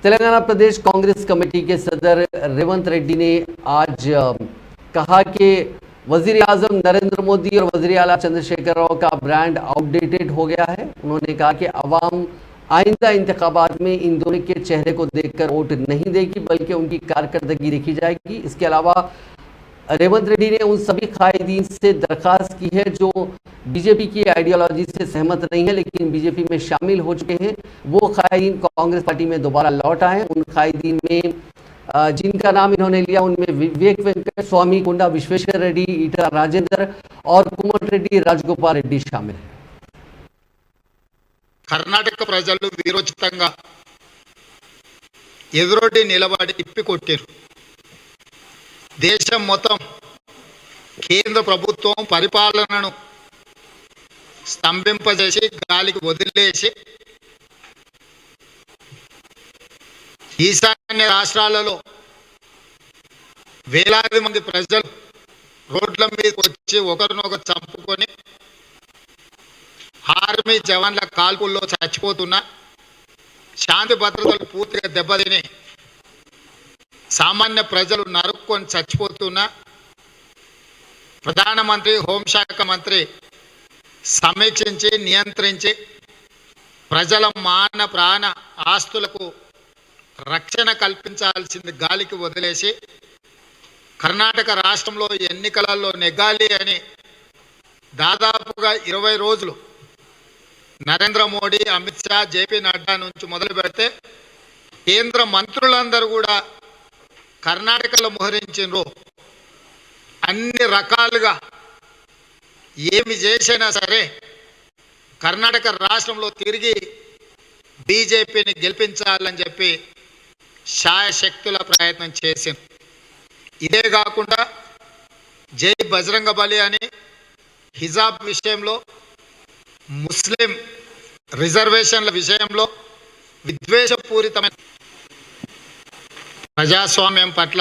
तेलंगाना प्रदेश Congress committee के सदर रेवंत रेड्डी ने आज कहा कि वजीर आजम नरेंद्र मोदी और वजीर आला चंद्रशेखर राव का ब्रांड आउटडेटेड हो गया है। उन्होंने कहा कि अवाम आइंदा इंतखाबात में इन दोनों के चेहरे को देखकर वोट नहीं देगी बल्कि उनकी कारकर्दगी देखी जाएगी। इसके अलावा रेवंत रेड्डी ने उन सभी कायदीन से दरखास्त की है जो बीजेपी की आइडियोलॉजी से सहमत नहीं है लेकिन बीजेपी में शामिल हो चुके हैं। वो कायदीन कांग्रेस पार्टी में दोबारा लौट आए। उन कायदीन में जिनका नाम इन्होंने लिया उनमें विवेक वेंकट स्वामी, कुंडा विश्वेश्वर रेड्डी, ईटा राजेंद्र और कुमट रेड्डी, राजगोपाल रेड्डी शामिल हैं। కర్ణాటక ప్రజలు వీరోచితంగా ఎదురొడ్డి నిలబడి తిప్పికొట్టారు. దేశం మొత్తం కేంద్ర ప్రభుత్వం పరిపాలనను స్తంభింపజేసి గాలికి వదిలేసి ఈశాన్య రాష్ట్రాలలో వేలాది మంది ప్రజలు రోడ్ల మీదకి వచ్చి ఒకరినొకరు చంపుకొని ఆర్మీ జవాన్ల కాల్పుల్లో చచ్చిపోతున్నా, శాంతి భద్రతలు పూర్తిగా దెబ్బతిని సామాన్య ప్రజలు నరుక్కొని చచ్చిపోతున్నా, ప్రధానమంత్రి హోంశాఖ మంత్రి సమీక్షించి నియంత్రించి ప్రజల మాన ప్రాణ ఆస్తులకు రక్షణ కల్పించాల్సింది గాలికి వదిలేసి కర్ణాటక రాష్ట్రంలో ఎన్నికలలో నెగ్గాలి అని దాదాపుగా 20 రోజులు నరేంద్ర మోడీ, అమిత్ షా, జేపీ నడ్డా నుంచి మొదలు పెడితే కేంద్ర మంత్రులందరూ కూడా కర్ణాటకలో మోహరించారు. అన్ని రకాలుగా ఏమి చేసినా సరే కర్ణాటక రాష్ట్రంలో తిరిగి బీజేపీని గెలిపించాలని చెప్పి శాయశక్తుల ప్రయత్నం చేసింది. ఇదే కాకుండా జై బజరంగ బలి అని హిజాబ్ విషయంలో, ముస్లిం రిజర్వేషన్ల విషయంలో విద్వేషపూరితమైన ప్రజాస్వామ్యం పట్ల